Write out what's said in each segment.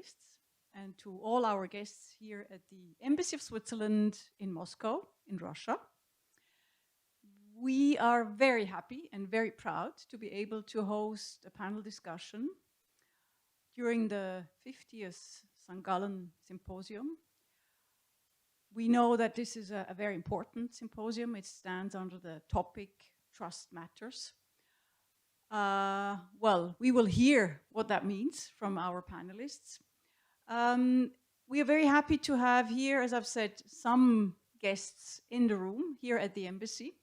panelists and to all our guests here at the Embassy of Switzerland in Moscow, in Russia. We are very happy and very proud to be able to host a panel discussion during the 50th St. Gallen Symposium. We know that this is a very important symposium. It stands under the topic Trust Matters. Well, we will hear what that means from our panelists. We are very happy to have here, as I've said, some guests in the room here at the embassy.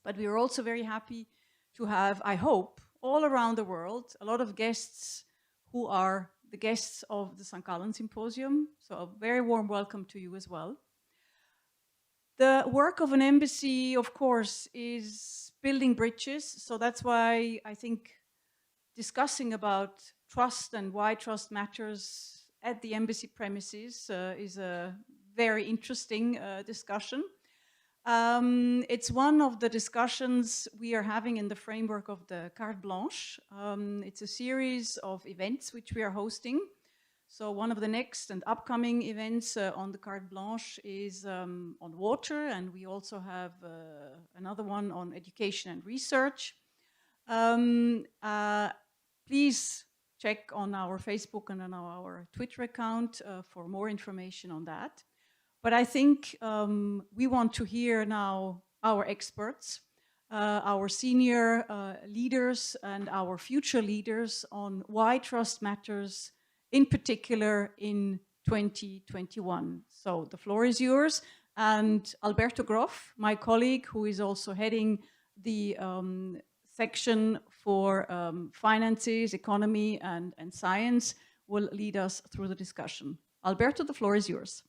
But we are also very happy to have, I hope, all around the world, a lot of guests who are the guests of the St. Gallen Symposium. So a very warm welcome to you as well. The work of an embassy, of course, is building bridges. So that's why I think discussing about trust and why trust matters at the embassy premises is a very interesting discussion. It's one of the discussions we are having in the framework of the Carte Blanche. It's a series of events which we are hosting. So one of the next and upcoming events on the Carte Blanche is on water, and we also have another one on education and research. Please check on our Facebook and on our Twitter account for more information on that. But I think we want to hear now our experts, our senior leaders and our future leaders on why trust matters, in particular in 2021. So the floor is yours. And Alberto Groff, my colleague, who is also heading the section for finances, economy, and science, will lead us through the discussion. Alberto, the floor is yours.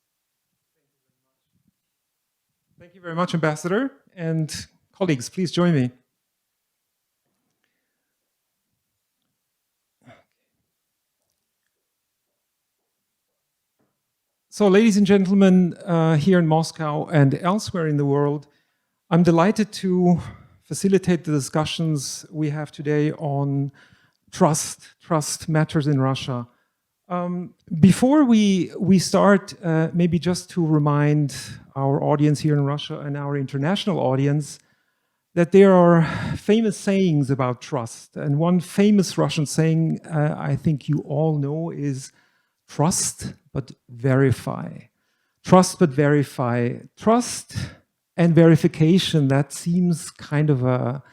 Thank you very much, Ambassador. And colleagues, please join me. So, ladies and gentlemen, here in Moscow and elsewhere in the world, I'm delighted to facilitate the discussions we have today on trust matters in Russia. Before we start, maybe just to remind our audience here in Russia and our international audience that there are famous sayings about trust. And one famous Russian saying I think you all know is trust but verify. Trust but verify. Trust and verification, that seems kind of a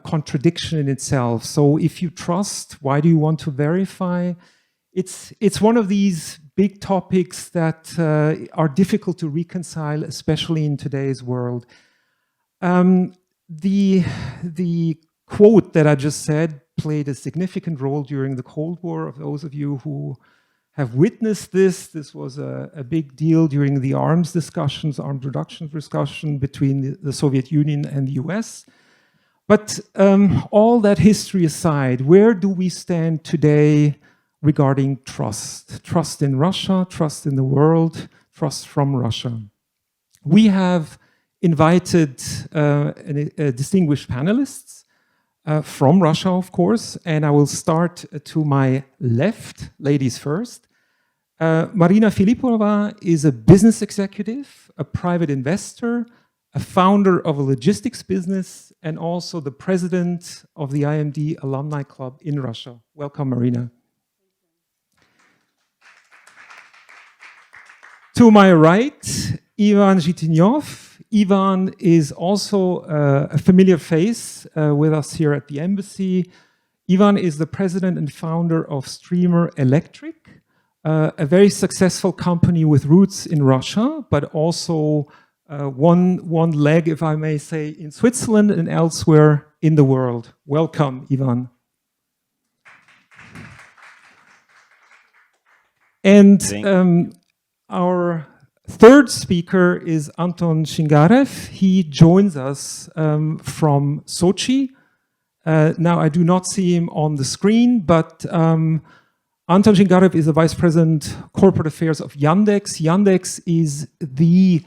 contradiction in itself. So if you trust, why do you want to verify? It's one of these big topics that are difficult to reconcile, especially in today's world. The quote that I just said played a significant role during the Cold War. Of those of you who have witnessed this was a big deal during the arms reduction discussion between the Soviet Union and the US. But all that history aside, where do we stand today regarding trust? Trust in Russia, trust in the world, trust from Russia. We have invited distinguished panelists from Russia, of course, and I will start to my left, ladies first. Marina Filippova is a business executive, a private investor, a founder of a logistics business, and also the president of the IMD Alumni Club in Russia. Welcome, Marina. To my right, Ivan Zhitenev. Ivan is also a familiar face with us here at the embassy. Ivan is the president and founder of Streamer Electric, a very successful company with roots in Russia, but also one leg, if I may say, in Switzerland and elsewhere in the world. Welcome, Ivan. And our third speaker is Anton Shingarev. He joins us from Sochi. Now, I do not see him on the screen, but Anton Shingarev is the Vice President Corporate Affairs of Yandex. Yandex is the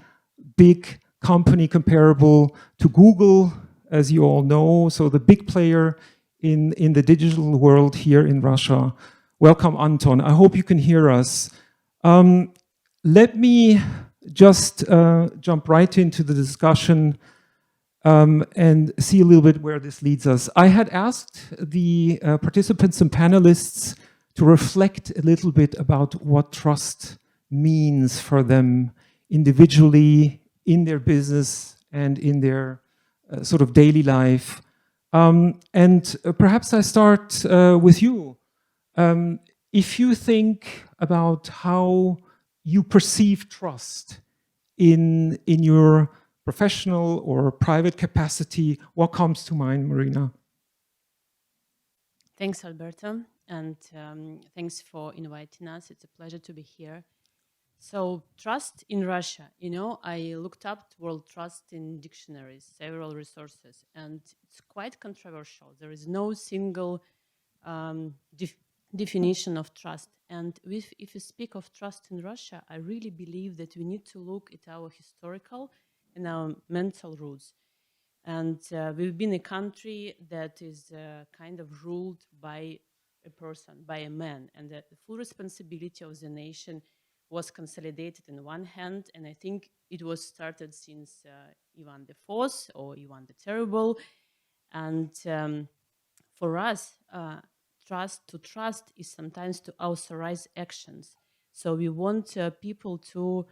big company comparable to Google, as you all know, so the big player in the digital world here in Russia. Welcome, Anton. I hope you can hear us. Let me just jump right into the discussion and see a little bit where this leads us. I had asked the participants and panelists to reflect a little bit about what trust means for them individually, in their business, and in their sort of daily life. Perhaps I start with you. If you think about how you perceive trust in your professional or private capacity, what comes to mind, Marina? Thanks, Alberto, and thanks for inviting us. It's a pleasure to be here. So, trust in Russia. You know, I looked up word trust in dictionaries, several resources, and it's quite controversial. There is no single definition of trust. And if you speak of trust in Russia, I really believe that we need to look at our historical and our mental roots. And we've been a country that is kind of ruled by a person, by a man, and the full responsibility of the nation was consolidated in one hand, and I think it was started since Ivan the Fourth or Ivan the Terrible. And for us, to trust is sometimes to authorize actions. So we want people to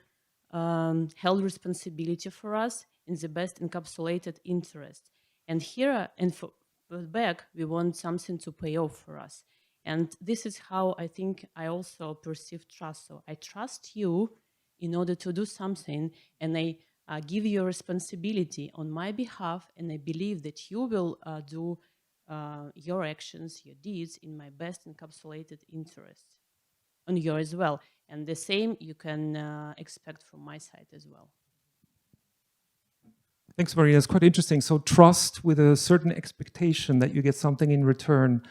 hold responsibility for us in the best encapsulated interest. And here, and for back, we want something to pay off for us. And this is how I think I also perceive trust. So I trust you in order to do something, and I give you a responsibility on my behalf, and I believe that you will do your actions, your deeds in my best encapsulated interest on you as well. And the same you can expect from my side as well. Thanks, Maria. It's quite interesting. So trust with a certain expectation that you get something in return.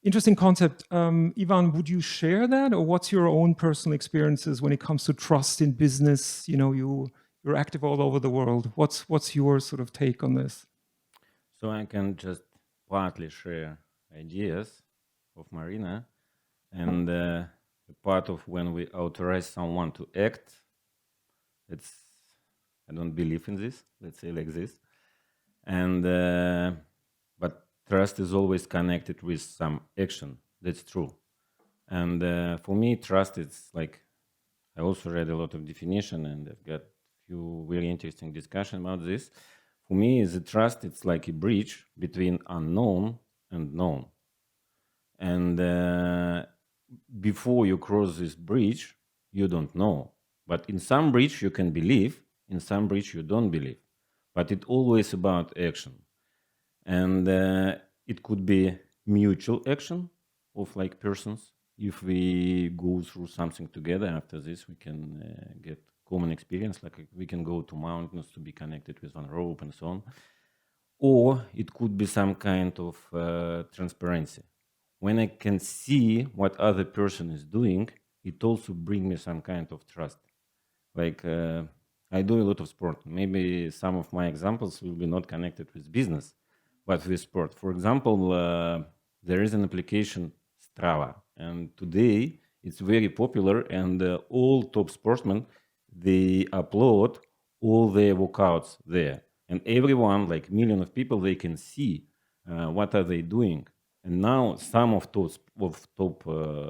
Interesting concept. Ivan, would you share that, or what's your own personal experiences when it comes to trust in business? You know, you're active all over the world. What's your sort of take on this? So I can just partly share ideas of Marina, and the part of when we authorize someone to act, I don't believe in this, let's say like this. And but trust is always connected with some action. That's true. And for me, trust is like, I also read a lot of definition, and I've got a few very interesting discussion about this. For me, the trust, it's like a bridge between unknown and known. And before you cross this bridge, you don't know. But in some bridge you can believe, in some bridge you don't believe. But it's always about action. And it could be mutual action of like persons. If we go through something together, after this we can get common experience, like we can go to mountains to be connected with one rope and so on. Or it could be some kind of transparency. When I can see what other person is doing, it also brings me some kind of trust. Like I do a lot of sport. Maybe some of my examples will be not connected with business, but with sport. For example, there is an application, Strava, and today it's very popular, and all top sportsmen, they upload all their workouts there. And everyone, like millions of people, they can see what are they doing. And now some of those top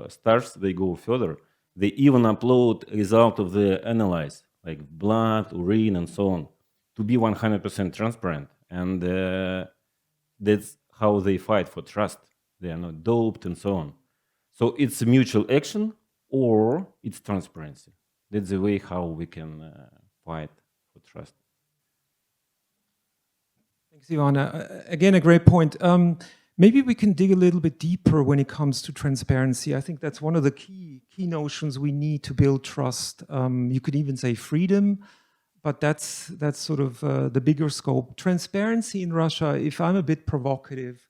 stars, they go further. They even upload result of the analyze, like blood, urine, and so on, to be 100% transparent. And that's how they fight for trust. They are not doped and so on. So it's mutual action or it's transparency. That's the way how we can fight for trust. Thanks, Ivana. Again, a great point. Maybe we can dig a little bit deeper when it comes to transparency. I think that's one of the key notions we need to build trust. You could even say freedom, but that's sort of the bigger scope. Transparency in Russia, if I'm a bit provocative,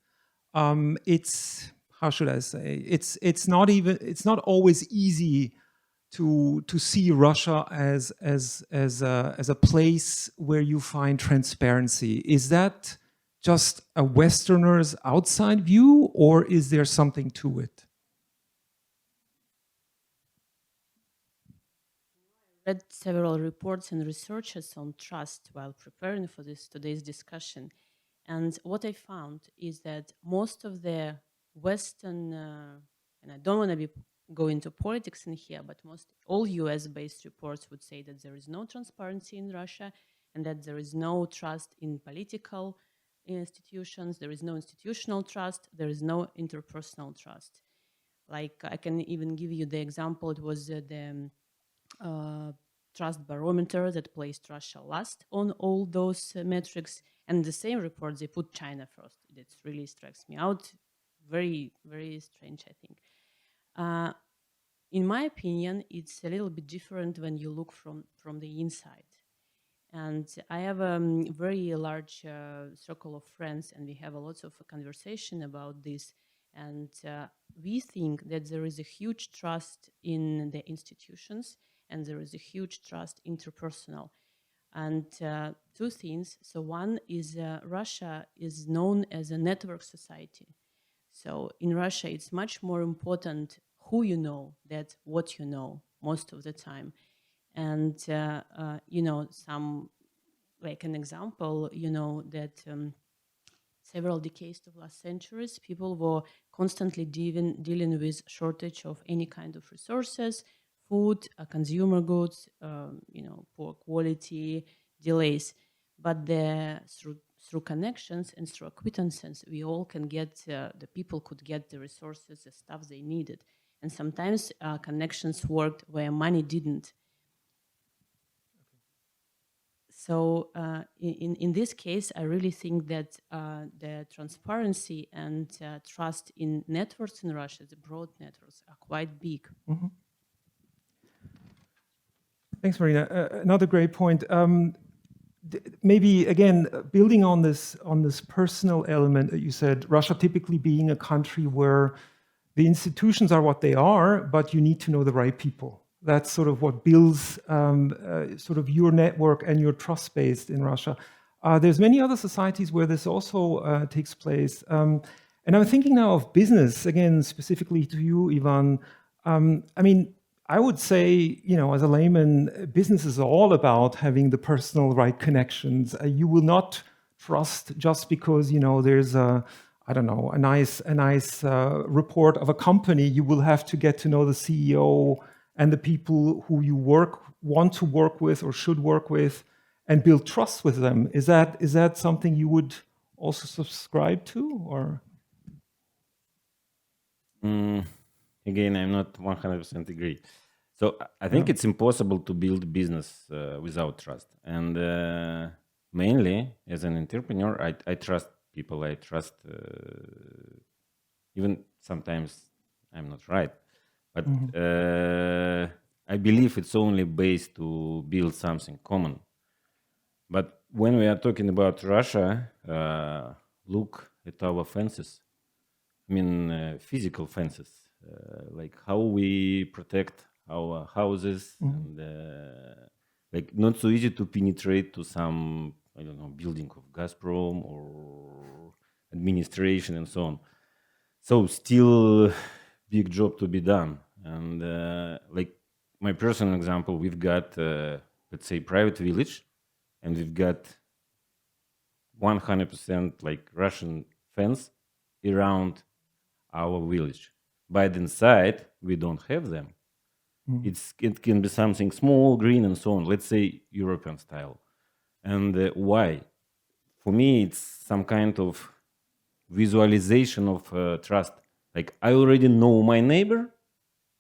it's, how should I say? It's not always easy to see Russia as a place where you find transparency. Is that just a Westerner's outside view, or is there something to it? read several reports and researches on trust while preparing for this today's discussion. And what I found is that most of the Western, and I don't want to go into politics in here, but most all US-based reports would say that there is no transparency in Russia and that there is no trust in political institutions, there is no institutional trust, there is no interpersonal trust. Like I can even give you the example, it was the trust barometer that placed Russia last on all those metrics. And the same report, they put China first. That really strikes me out. Very, very strange, I think. In my opinion, it's a little bit different when you look from the inside. And I have a very large circle of friends, and we have a lot of conversation about this. And we think that there is a huge trust in the institutions, and there is a huge trust interpersonal. And two things. So one is Russia is known as a network society. So in Russia, it's much more important who you know than what you know most of the time. And, some, like an example, that several decades of last centuries, people were constantly dealing with shortage of any kind of resources, food, consumer goods, poor quality, delays. But through connections and through acquaintances, we all can get, the people could get the resources, the stuff they needed. And sometimes connections worked where money didn't. So in this case, I really think that the transparency and trust in networks in Russia, the broad networks, are quite big. Mm-hmm. Thanks, Marina. Another great point. Maybe again, building on this personal element that you said, Russia typically being a country where the institutions are what they are, but you need to know the right people. That's sort of what builds sort of your network and your trust base in Russia. There's many other societies where this also takes place. And I'm thinking now of business, again, specifically to you, Ivan. I mean, I would say, as a layman, business is all about having the personal right connections. You will not trust just because, there's a nice report of a company. You will have to get to know the CEO and the people who you want to work with or should work with, and build trust with them. Is that something you would also subscribe to, or? Again, I'm not 100% agree. So I think it's impossible to build business without trust. And mainly, as an entrepreneur, I trust people. I trust, even sometimes I'm not right. But I believe it's only based to build something common. But when we are talking about Russia, look at our fences. I mean, physical fences, like how we protect our houses, and like not so easy to penetrate to some, I don't know, building of Gazprom or administration and so on. So still big job to be done. And like my personal example, we've got, let's say, private village, and we've got 100% like Russian fence around our village. But inside, we don't have them. It can be something small, green, and so on. Let's say European style. And why? For me, it's some kind of visualization of trust. Like I already know my neighbor,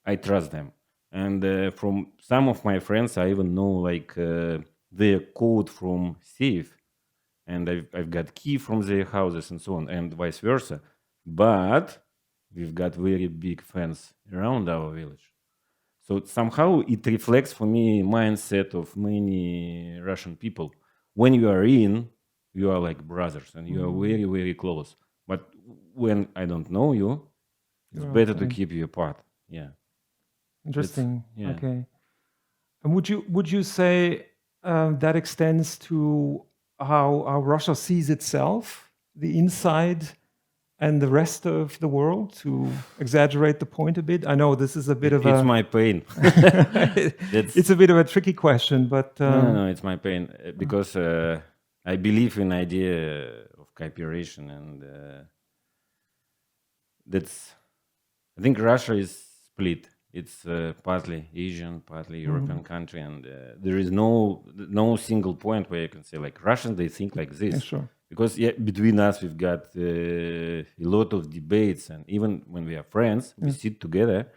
I trust them. And from some of my friends, I even know like their code from safe, and I've got key from their houses and so on, and vice versa. But we've got very big fence around our village. So somehow it reflects for me mindset of many Russian people. When you are in, you are like brothers and you are very, very close. But when I don't know you, it's better to keep you apart. Yeah. Interesting. Yeah. Okay. And would you say that extends to how Russia sees itself, the inside and the rest of the world, to exaggerate the point a bit? I know this is a bit of It's my pain. it's a bit of a tricky question, but no, it's my pain because I believe in idea of cooperation, and I think Russia is split. It's partly Asian, partly European country, and there is no single point where you can say like Russians they think like this. yeah, sure. Because between us we've got a lot of debates, and even when we are friends, we sit together.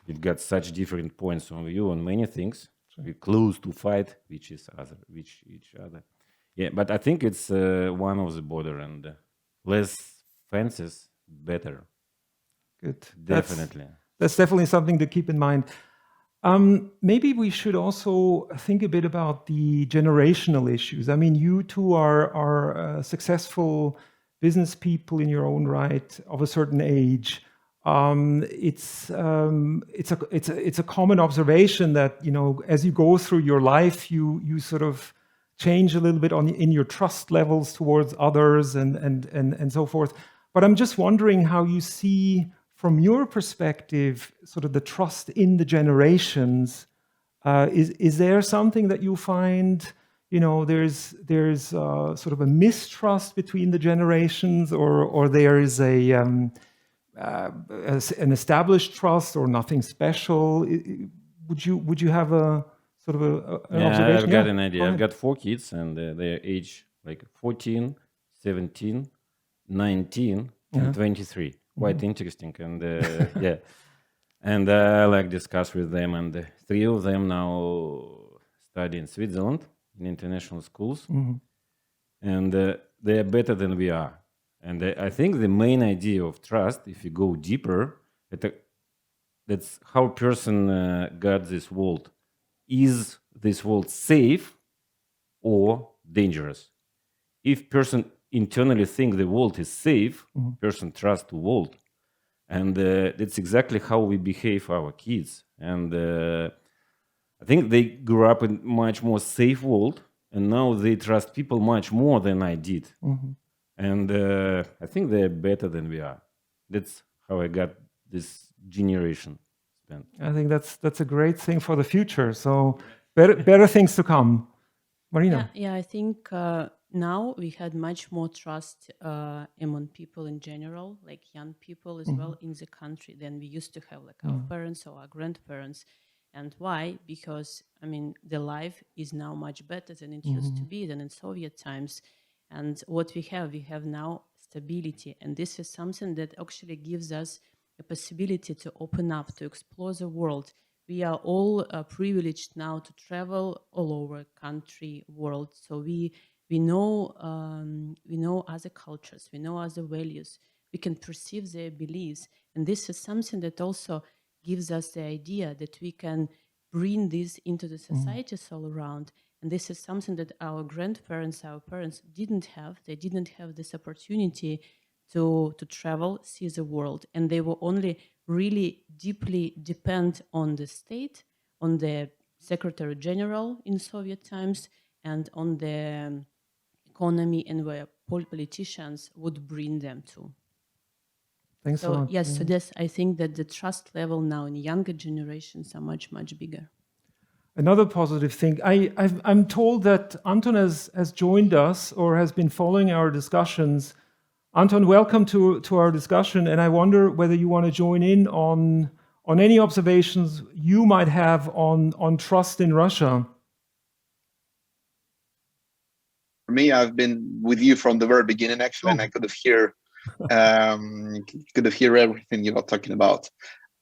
We've got such different points of view on many things. We're close to fight each other. Yeah, but I think it's one of the border, and less fences, better. Good. Definitely. That's definitely something to keep in mind. Maybe we should also think a bit about the generational issues. I mean, you two are successful business people in your own right, of a certain age. It's a common observation that, you know, as you go through your life, you sort of change a little bit in your trust levels towards others and so forth. But I'm just wondering how you see, from your perspective, sort of the trust in the generations. Is there something that you find, you know, there's sort of a mistrust between the generations, or there is an established trust, or nothing special? Would you have a sort of an observation? I've got an idea. I've got 4 kids, and their age like 14, 17, 19, and 23. Quite interesting, and yeah, and I like discuss with them, and 3 of them now study in Switzerland in international schools, and they are better than we are. And I think the main idea of trust, if you go deeper, that's how a person got this world. Is this world safe or dangerous? If person internally think the world is safe, person trust the world, and that's exactly how we behave our kids. And I think they grew up in much more safe world, and now they trust people much more than I did. And I think they're better than we are. That's how I got this generation. I think that's a great thing for the future. So better things to come. Marina. Yeah, I think now we had much more trust among people in general, like young people as well in the country, than we used to have, like our parents or our grandparents. And why? Because, I mean, the life is now much better than it used to be, than in Soviet times. And what we have now stability. And this is something that actually gives us a possibility to open up, to explore the world. We are all privileged now to travel all over country, world. So we know other cultures, we know other values, we can perceive their beliefs, and this is something that also gives us the idea that we can bring this into the societies all around. And this is something that our grandparents, our parents didn't have. They didn't have this opportunity to travel, see the world, and they were only really deeply depend on the state, on the Secretary General in Soviet times, and on the economy, and where politicians would bring them to. Thanks a lot. Yes, so this, I think that the trust level now in younger generations are much, much bigger. Another positive thing, I'm told that Anton has joined us or has been following our discussions. Anton, welcome to our discussion, and I wonder whether you want to join in on any observations you might have on trust in Russia. For me, I've been with you from the very beginning, actually, and I could have hear everything you were talking about.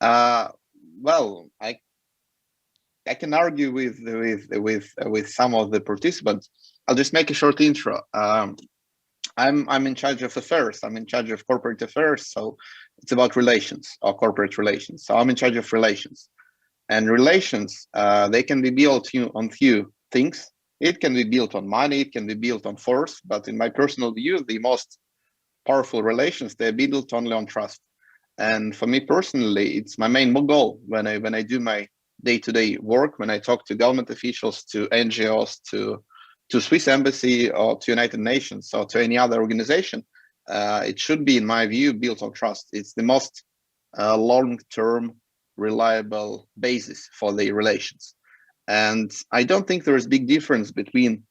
Well, I can argue with some of the participants. I'll just make a short intro. I'm in charge of affairs. I'm in charge of corporate affairs. So it's about relations or corporate relations. So I'm in charge of relations, and relations, they can be built on few things. It can be built on money. It can be built on force. But in my personal view, the most powerful relations, they're built only on trust. And for me personally, it's my main goal when I do my day-to-day work, when I talk to government officials, to NGOs, to Swiss Embassy, or to United Nations, or to any other organization. it should be, in my view, built on trust. It's the most long-term, reliable basis for the relations. And I don't think there is big difference between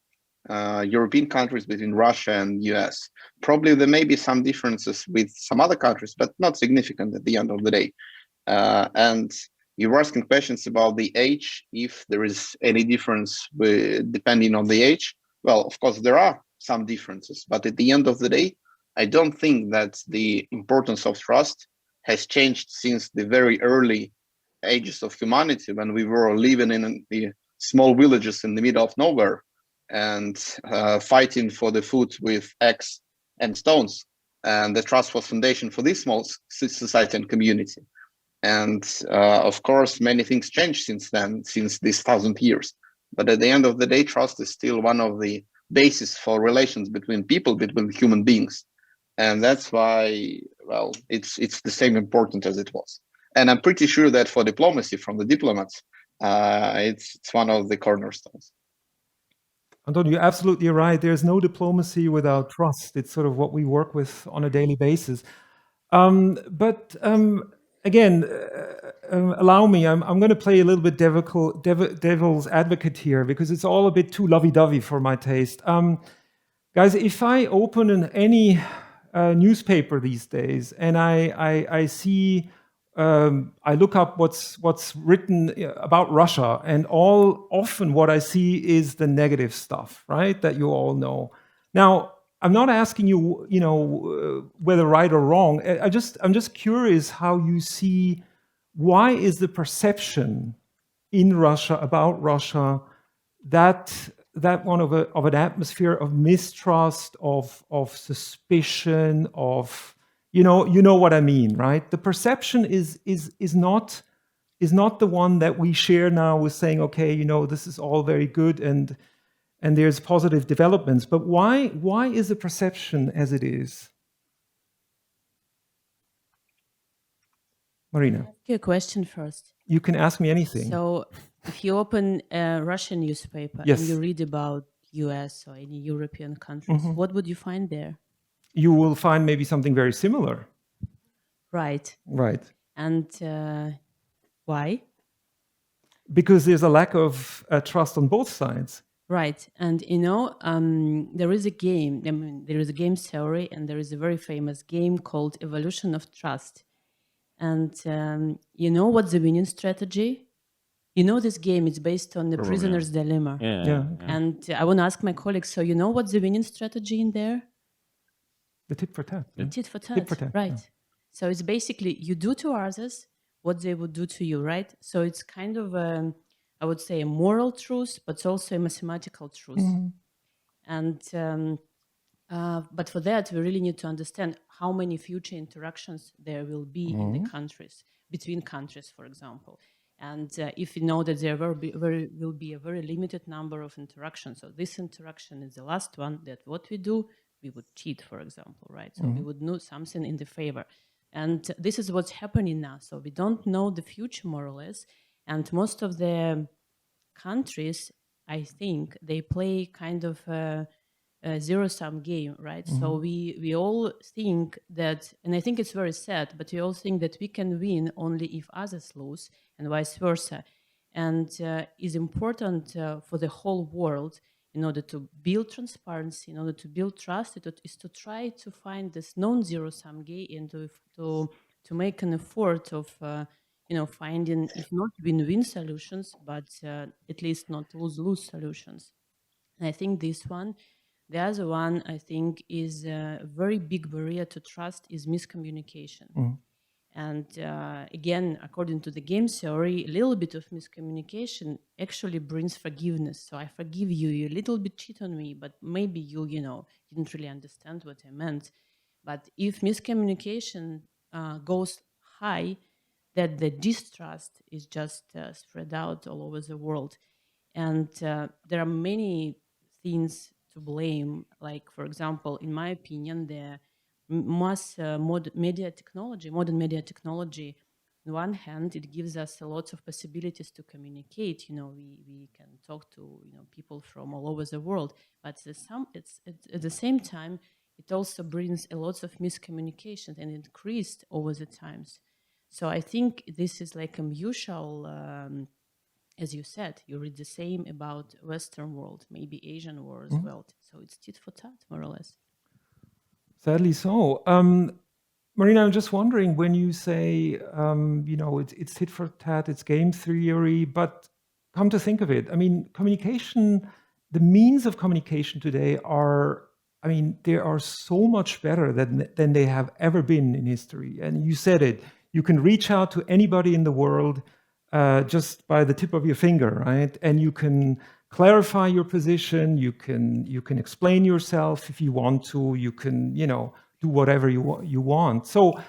European countries, between Russia and US. Probably there may be some differences with some other countries, but not significant at the end of the day. And you were asking questions about the age, if there is any difference depending on the age. Well, of course, there are some differences, but at the end of the day, I don't think that the importance of trust has changed since the very early ages of humanity, when we were living in the small villages in the middle of nowhere and fighting for the food with axe and stones. And the trust was foundation for this small society and community. And of course, many things changed since then, since these 1,000 years. But at the end of the day, trust is still one of the basis for relations between people, between human beings. And that's why, well, it's the same important as it was. And I'm pretty sure that for diplomacy, from the diplomats, it's one of the cornerstones. Anton, you're absolutely right. There's no diplomacy without trust. It's sort of what we work with on a daily basis. But again, allow me, I'm going to play a little bit devil's advocate here, because it's all a bit too lovey-dovey for my taste. Guys, if I open any newspaper these days and I see, I look up what's written about Russia, and often what I see is the negative stuff, right? That you all know. Now, I'm not asking you, whether right or wrong. I'm just curious how you see, why is the perception in Russia about Russia that one of an atmosphere of mistrust, of suspicion, of you know what I mean, right? The perception is not the one that we share now with saying, okay, this is all very good and there's positive developments. But why is the perception as it is? Marina, Ask you a question first. you can ask me anything. So, if you open a Russian newspaper Yes. and you read about US or any European countries, what would you find there? You will find maybe something very similar. Right. Right. And why? Because there's a lack of trust on both sides. Right. And there is a game, there is a game theory, and there is a very famous game called Evolution of Trust. And you know what's the winning strategy? You know this game is based on the Probably. prisoner's dilemma. Yeah. And I want to ask my colleagues, so you know what's the winning strategy in there? The tit for tat. The tit for tat, Tit for tat, right. yeah. So it's basically you do to others what they would do to you, right? So it's kind of, I would say, a moral truth, but also a mathematical truth. And but for that, we really need to understand how many future interactions there will be in the countries, between countries, for example. And if we know that there will be a very limited number of interactions, so this interaction is the last one, that what we do, we would cheat, for example, right? So we would do something in the favor. And this is what's happening now. So we don't know the future, more or less. And most of the countries, I think, they play kind of a zero-sum game, right? So we all think that, and I think it's very sad, but we all think that we can win only if others lose, and vice versa. And is important for the whole world, in order to build transparency, in order to build trust, is to try to find this non-zero-sum game and to make an effort of finding, if not win-win solutions, but at least not lose-lose solutions. And I think this one. The other one, I think, is a very big barrier to trust is miscommunication. And again, according to the game theory, a little bit of miscommunication actually brings forgiveness. So I forgive you, you a little bit cheat on me, but maybe you didn't really understand what I meant. But if miscommunication goes high, that the distrust is just spread out all over the world. And there are many things to blame, like, for example, in my opinion, the modern media technology, on one hand, it gives us a lot of possibilities to communicate. We can talk to people from all over the world, but at the same time, it also brings a lot of miscommunication and increased over the times. So I think this is like a mutual, as you said, you read the same about Western world, maybe Asian world as well. So it's tit for tat, more or less. Sadly so. Marina, I'm just wondering, when you say, it's tit for tat, it's game theory, but come to think of it, I mean, communication, the means of communication today they are so much better than they have ever been in history. And you said it, you can reach out to anybody in the world just by the tip of your finger, right? And you can clarify your position, you can explain yourself if you want to, you can, do whatever you want. So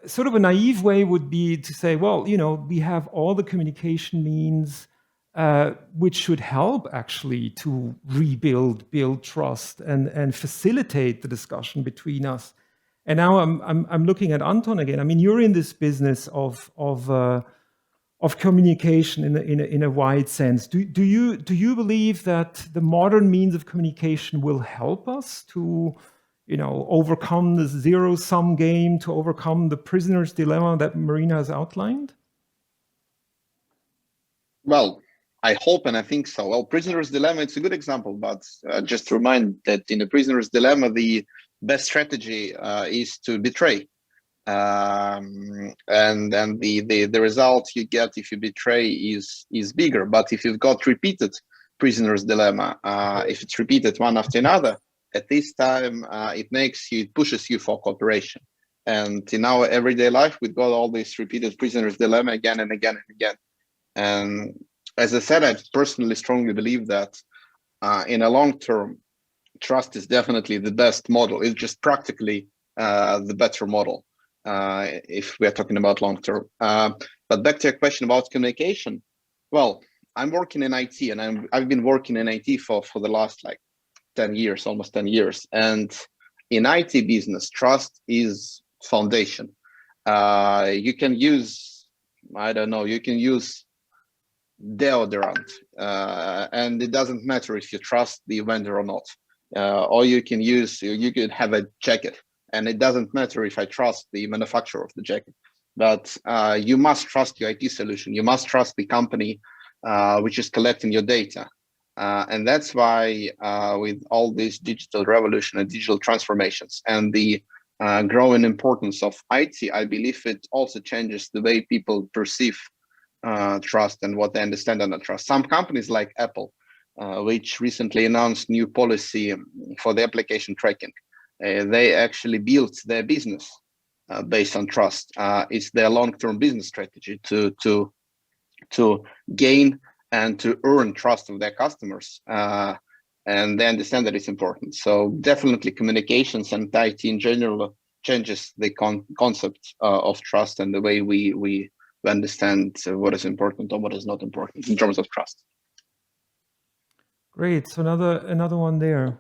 sort of a naive way would be to say, well, we have all the communication means which should help actually to build trust and facilitate the discussion between us. And now I'm looking at Anton again. I mean, you're in this business of communication in a wide sense. Do you believe that the modern means of communication will help us to overcome the zero-sum game, to overcome the prisoner's dilemma that Marina has outlined? Well, I hope and I think so. Well, prisoner's dilemma, it's a good example, but just to remind that in the prisoner's dilemma, the best strategy is to betray. And then the result you get if you betray is bigger. But if you've got repeated prisoner's dilemma, if it's repeated one after another, at this time it pushes you for cooperation. And in our everyday life, we've got all this repeated prisoner's dilemma again and again and again. And as I said, I personally strongly believe that in a long term, trust is definitely the best model. It's just practically the better model if we are talking about long term. But back to your question about communication. Well, I'm working in IT, and I've been working in IT for the last 10 years, almost 10 years. And in IT business, trust is foundation. You can use, you can use deodorant, and it doesn't matter if you trust the vendor or not. Or you can have a jacket, and it doesn't matter if I trust the manufacturer of the jacket. But you must trust your IT solution. You must trust the company which is collecting your data. And that's why with all this digital revolution and digital transformations and the growing importance of IT, I believe it also changes the way people perceive trust and what they understand under trust. Some companies like Apple, which recently announced new policy for the application tracking, they actually built their business based on trust. It's their long-term business strategy to gain and to earn trust of their customers, and they understand that it's important. So definitely communications and IT in general changes the concept of trust and the way we understand what is important or what is not important in terms of trust. Great. So another one there.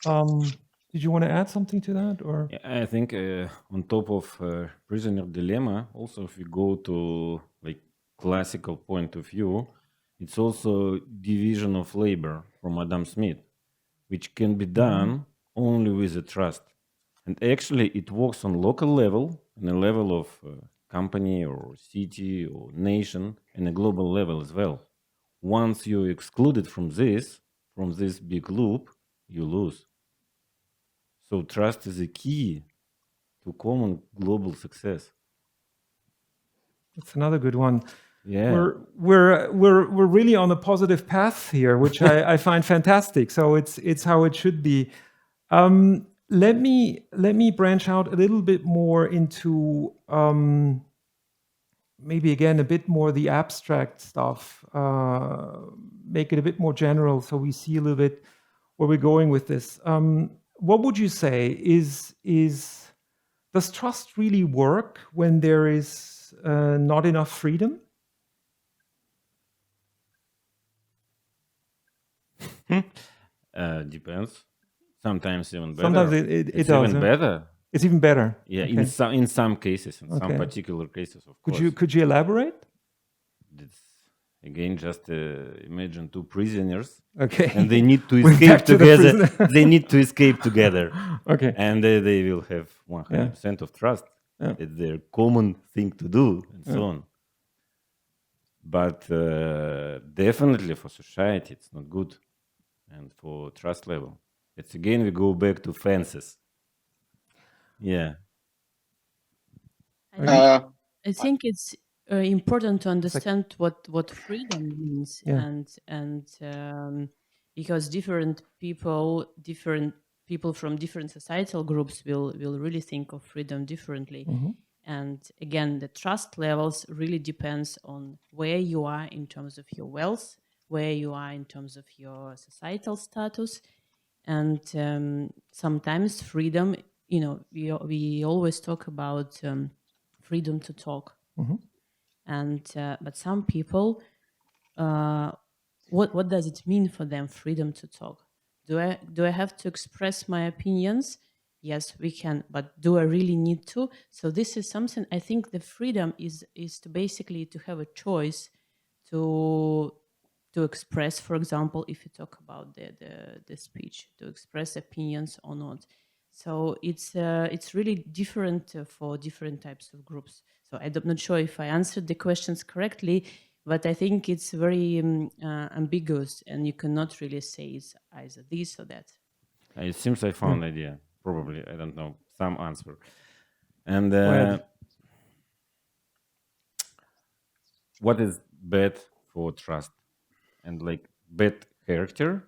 Did you want to add something to that, or? Yeah, I think on top of prisoner dilemma, also if we go to classical point of view, it's also division of labor from Adam Smith, which can be done only with a trust. And actually it works on local level, on a level of company or city or nation, and a global level as well. Once you're excluded from this big loop, you lose. So trust is a key to common global success. That's another good one. Yeah, We're really on a positive path here, which I find fantastic. So it's how it should be. Let me branch out a little bit more into maybe again a bit more the abstract stuff. Make it a bit more general, so we see a little bit where we're going with this. What would you say does trust really work when there is not enough freedom? depends. Sometimes even better. Sometimes it it's does. even better. It's even better. Yeah, Okay. in some cases, in some Okay. particular cases, of course. Could you elaborate? Again, just imagine two prisoners, Okay. and they need to We're escape back to the together. prisoner. They need to escape together, Okay. and they will have 100% of trust. Yeah. It's their common thing to do, and so on. But definitely for society, it's not good, and for trust level, it's again we go back to fences. Yeah. I think it's important to understand what freedom means, Yeah. and because different people from different societal groups will really think of freedom differently. And again, the trust levels really depends on where you are in terms of your wealth, where you are in terms of your societal status, and sometimes freedom. We always talk about freedom to talk, and but some people, what does it mean for them, freedom to talk? Do I have to express my opinions? Yes, we can, but do I really need to? So this is something, I think the freedom is to basically to have a choice to express, for example, if you talk about the speech, to express opinions or not. So it's really different for different types of groups. So I'm not sure if I answered the questions correctly, but I think it's very ambiguous, and you cannot really say it's either this or that. It seems I found idea. Probably, I don't know, some answer. And what is bad for trust? And like bad character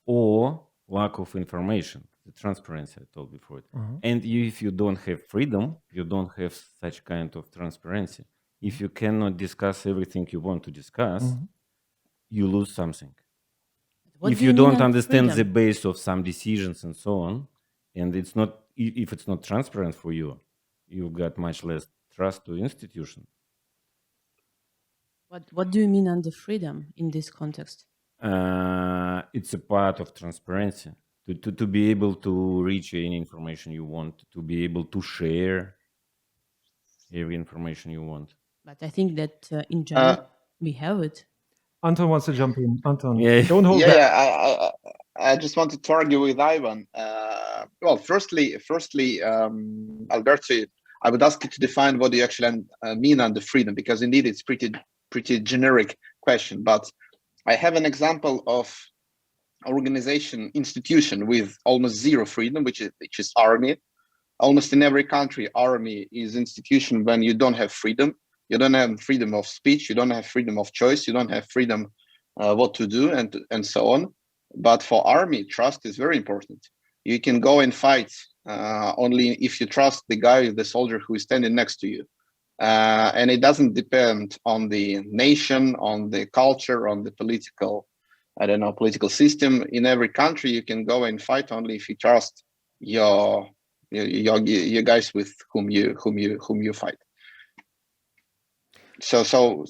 or lack of information, the transparency I told before. And if you don't have freedom, you don't have such kind of transparency. If you cannot discuss everything you want to discuss, you lose something. What if do you mean don't understand the freedom? base of some decisions and so on, and it's not, if it's not transparent for you, you've got much less trust to institution. What do you mean under freedom in this context? It's a part of transparency to be able to reach any information you want, to be able to share every information you want. But I think that in general we have it. Anton wants to jump in. Anton, Yeah. don't hold back. Yeah, I just wanted to argue with Ivan. Well, firstly, Alberto, I would ask you to define what you actually mean under freedom, because indeed it's pretty generic question. But I have an example of organization, institution with almost zero freedom, which is army. Almost in every country, army is institution when you don't have freedom. You don't have freedom of speech. You don't have freedom of choice. You don't have freedom what to do and so on. But for army, trust is very important. You can go and fight only if you trust the guy, the soldier who is standing next to you. And it doesn't depend on the nation, on the culture, on the political, political system. In every country, you can go and fight only if you trust your guys with whom you fight. So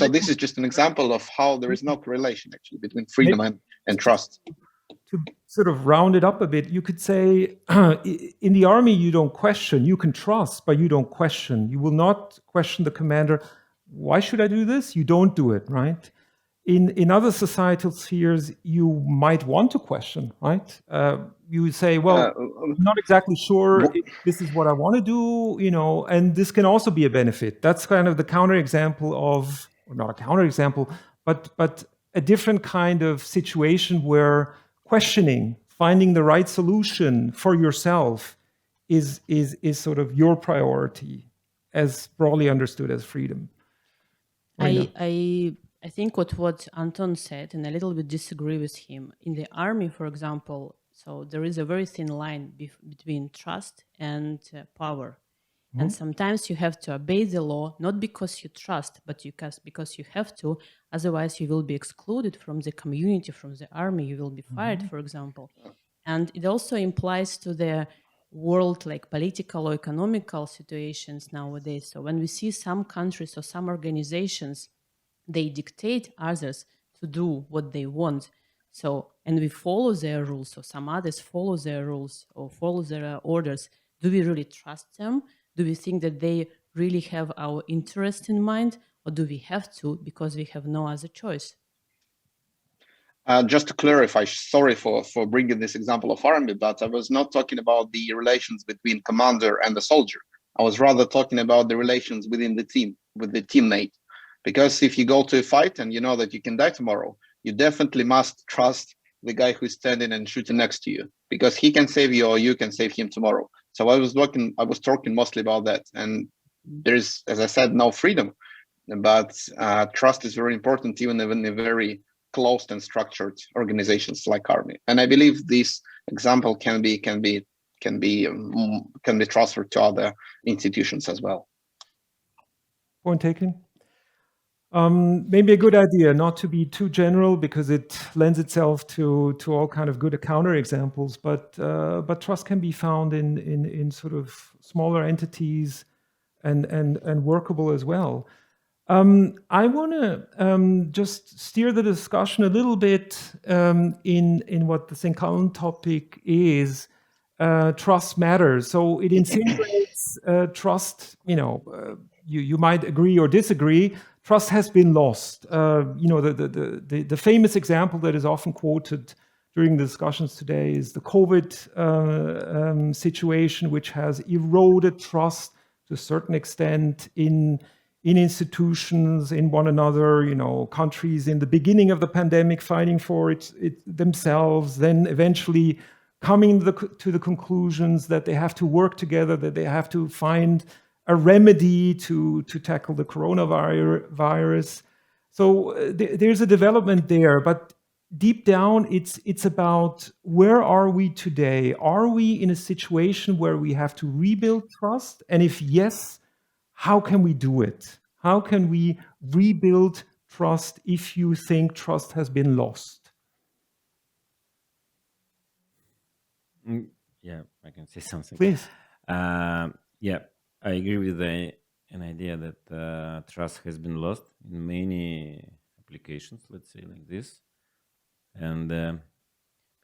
this is just an example of how there is no correlation actually between freedom and trust. To sort of round it up a bit, you could say in the army you don't question, you can trust, but you don't question. You will not question the commander. Why should I do this? You don't do it, right? In other societal spheres, you might want to question, right? You would say, well, I'm not exactly sure if this is what I want to do, and this can also be a benefit. That's kind of the counterexample of, or not a counterexample, but a different kind of situation where questioning, finding the right solution for yourself is sort of your priority, as broadly understood as freedom. I think what Anton said, and I a little bit disagree with him. In the army, for example, so there is a very thin line between trust and power. And sometimes you have to obey the law, not because you trust, but because you have to. Otherwise, you will be excluded from the community, from the army. You will be fired, for example. And it also implies to the world, like political or economical situations nowadays. So when we see some countries or some organizations, they dictate others to do what they want. So, and we follow their rules, or some others follow their rules or follow their orders. Do we really trust them? Do we think that they really have our interest in mind? or do we have to because we have no other choice? Just to clarify, sorry for bringing this example of army, but I was not talking about the relations between commander and the soldier. I was rather talking about the relations within the team, with the teammate. Because if you go to a fight and you know that you can die tomorrow, you definitely must trust the guy who's standing and shooting next to you, because he can save you or you can save him tomorrow. So I was talking mostly about that. And there's, as I said, no freedom, but trust is very important, even in a very closed and structured organizations like army. And I believe this example can be transferred to other institutions as well. Point taken. Maybe a good idea not to be too general, because it lends itself to all kind of good counter examples. But trust can be found in sort of smaller entities and workable as well. I want to just steer the discussion a little bit in what the second topic is. Trust matters. So it insinuates trust. You might agree or disagree. Trust has been lost. The famous example that is often quoted during the discussions today is the COVID situation, which has eroded trust to a certain extent in institutions, in one another, countries in the beginning of the pandemic fighting for it themselves, then eventually coming to the conclusions that they have to work together, that they have to find a remedy to tackle the coronavirus. So there's a development there, but deep down, it's about where are we today? Are we in a situation where we have to rebuild trust? And if yes, how can we do it? How can we rebuild trust if you think trust has been lost? Yeah, I can say something. Please. Yeah, I agree with an idea that trust has been lost in many applications, let's say like this. And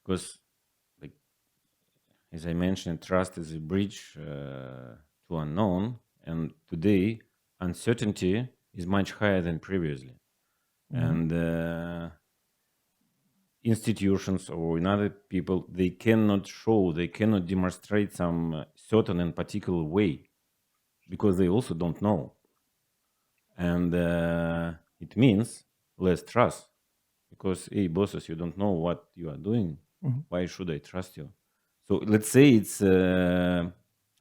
because, like, as I mentioned, trust is a bridge to unknown. And today, uncertainty is much higher than previously. Mm-hmm. And institutions or in other people, they cannot demonstrate some certain and particular way, because they also don't know. And it means less trust, because, hey, bosses, you don't know what you are doing. Mm-hmm. Why should I trust you? So let's say it's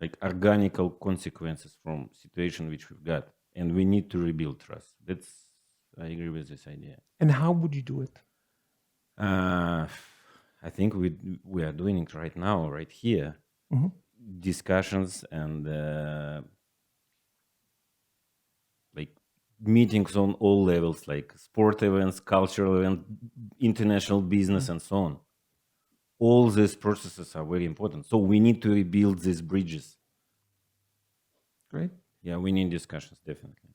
like organical consequences from situation which we've got, and we need to rebuild trust. I agree with this idea. And how would you do it? I think we are doing it right now, right here. Mm-hmm. Discussions and like meetings on all levels, like sport events, cultural events, international business, and so on. All these processes are very important. So we need to rebuild these bridges. Great. Yeah, we need discussions, definitely.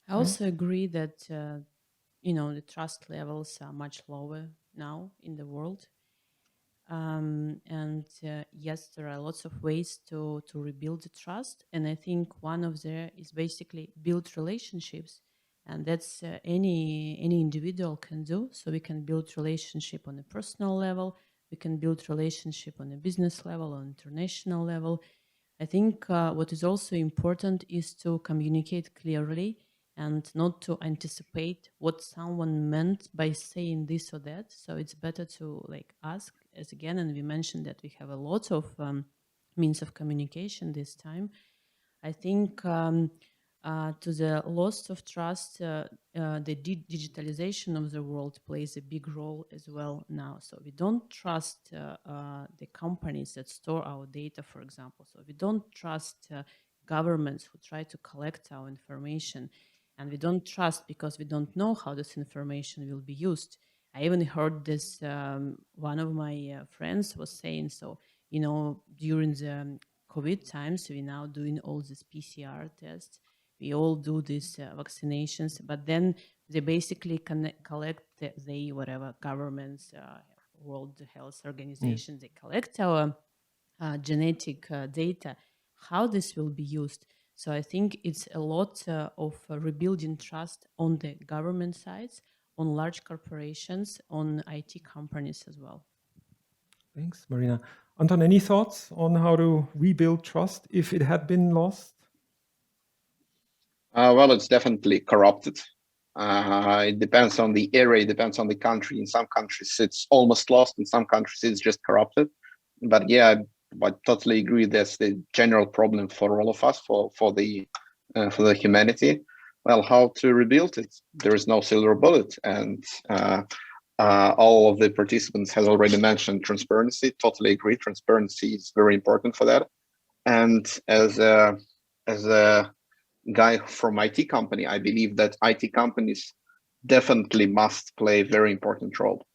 I also agree that the trust levels are much lower now in the world. And yes, there are lots of ways to rebuild the trust. And I think one of them is basically build relationships. And that's any individual can do. So we can build relationship on a personal level. We can build relationship on a business level, on international level. I think what is also important is to communicate clearly and not to anticipate what someone meant by saying this or that. So it's better to ask, as again, and we mentioned that we have a lot of means of communication this time. I think to the loss of trust, the digitalization of the world plays a big role as well now. So we don't trust the companies that store our data, for example. So we don't trust governments who try to collect our information. And we don't trust because we don't know how this information will be used. I even heard this, one of my friends was saying, so, during the COVID times, we're now doing all these PCR tests. We all do these vaccinations, but then they basically collect the whatever governments, World Health Organization, they collect our genetic data. How this will be used? So I think it's a lot of rebuilding trust on the government sides, on large corporations, on IT companies as well. Thanks, Marina. Anton, any thoughts on how to rebuild trust if it had been lost? Well, it's definitely corrupted. It depends on the area, it depends on the country. In some countries, it's almost lost. In some countries, it's just corrupted. But yeah, I totally agree. That's the general problem for all of us, for the humanity. Well, how to rebuild it? There is no silver bullet, and all of the participants has already mentioned transparency. Totally agree. Transparency is very important for that. And as a guy from IT company, I believe that IT companies definitely must play a very important role.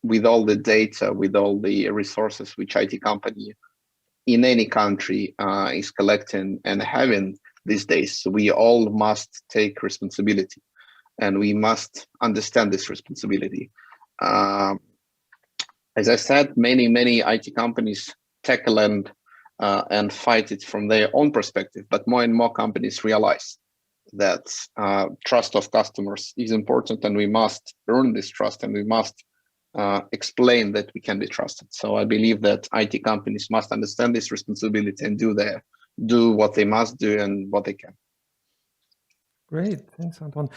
With all the data, with all the resources which IT company in any country is collecting and having these days, we all must take responsibility, and we must understand this responsibility. As I said, many IT companies tackle and fight it from their own perspective, but more and more companies realize that trust of customers is important, and we must earn this trust, and we must explain that we can be trusted. So I believe that IT companies must understand this responsibility and do what they must do and what they can. Great, thanks, Anton.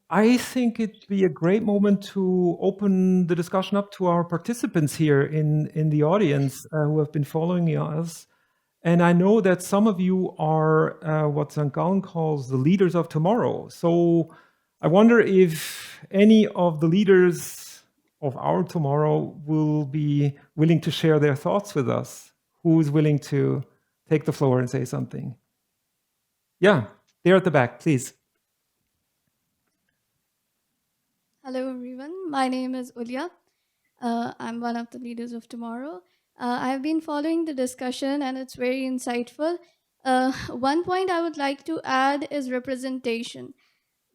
I think it'd be a great moment to open the discussion up to our participants here in the audience who have been following us. And I know that some of you are what St. Gallen calls the leaders of tomorrow. So I wonder if any of the leaders of our tomorrow will be willing to share their thoughts with us. Who's willing to take the floor and say something? Yeah, there at the back, please. Hello, everyone. My name is Ulya. I'm one of the leaders of tomorrow. I've been following the discussion and it's very insightful. One point I would like to add is representation.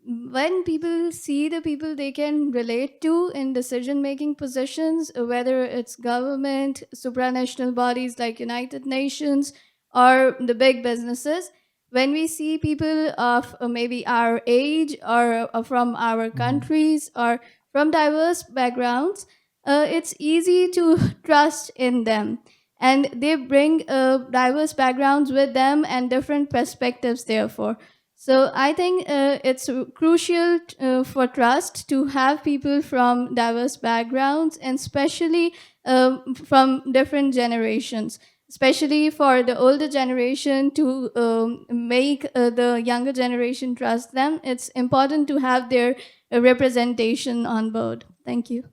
When people see the people they can relate to in decision-making positions, whether it's government, supranational bodies like United Nations, or the big businesses, when we see people of maybe our age or from our countries or from diverse backgrounds, it's easy to trust in them. And they bring diverse backgrounds with them and different perspectives, therefore. So I think it's crucial for trust to have people from diverse backgrounds, and especially from different generations, especially for the older generation to make the younger generation trust them. It's important to have their representation on board. Thank you.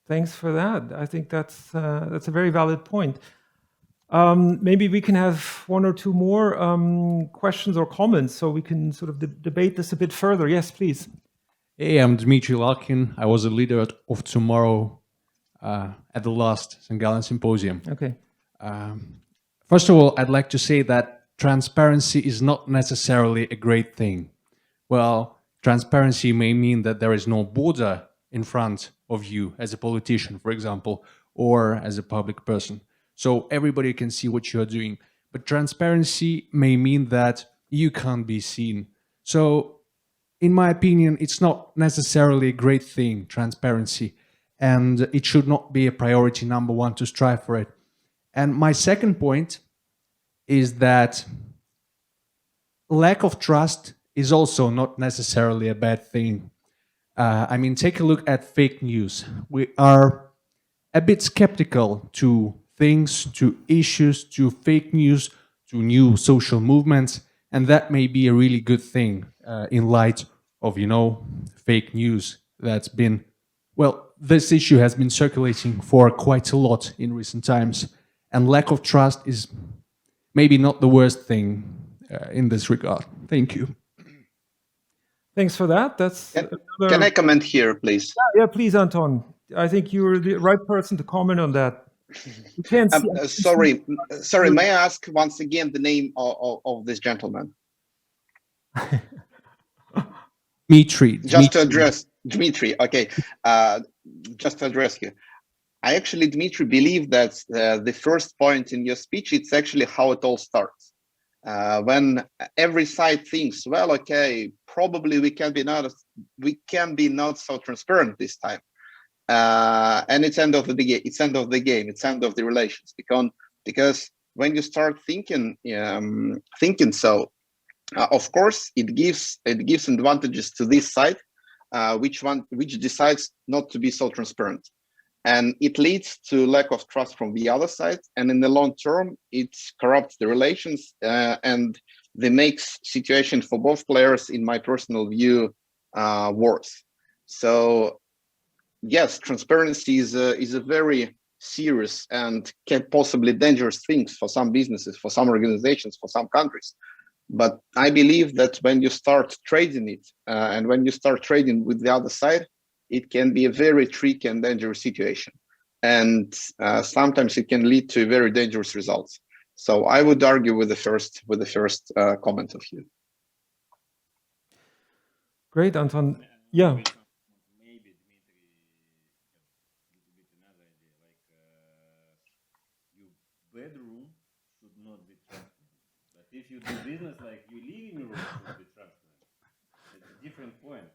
Thanks for that. I think that's a very valid point. Maybe we can have one or two more questions or comments so we can sort of debate this a bit further. Yes, please. Hey, I'm Dmitry Larkin. I was a leader of tomorrow at the last St. Gallen Symposium. Okay. First of all, I'd like to say that transparency is not necessarily a great thing. Well, transparency may mean that there is no border in front of you as a politician, for example, or as a public person. So everybody can see what you're doing. But transparency may mean that you can't be seen. So in my opinion, it's not necessarily a great thing, transparency, and it should not be a priority number one to strive for it. And my second point is that lack of trust is also not necessarily a bad thing. I mean, take a look at fake news. We are a bit skeptical to things, to issues, to fake news, to new social movements, and that may be a really good thing in light of, fake news that's been, well, this issue has been circulating for quite a lot in recent times, and lack of trust is maybe not the worst thing in this regard. Thank you. Thanks for that. Can I comment here, please? Yeah, please, Anton. I think you're the right person to comment on that. You can't see sorry. May I ask once again the name of this gentleman? Dmitry. Just to address Dmitry. Okay. Just to address you. I actually, Dmitry, believe that the first point in your speech, it's actually how it all starts. When every side thinks, well, okay, probably we can be not so transparent this time, and it's end of the game. It's end of the game. It's end of the relations. Because when you start thinking so, of course, it gives advantages to this side, which decides not to be so transparent. And it leads to lack of trust from the other side. And in the long term, it corrupts the relations and they makes situation for both players, in my personal view, worse. So yes, transparency is a very serious and can possibly dangerous things for some businesses, for some organizations, for some countries. But I believe that when you start trading it and when you start trading with the other side, it can be a very tricky and dangerous situation. And sometimes it can lead to very dangerous results. So I would argue with the first comment of you. Great, Anton. Yeah. Maybe Dmitry, a little bit another idea, like your bedroom should not be transparent. But if you do business, like your living room should be transparent. It's a different point.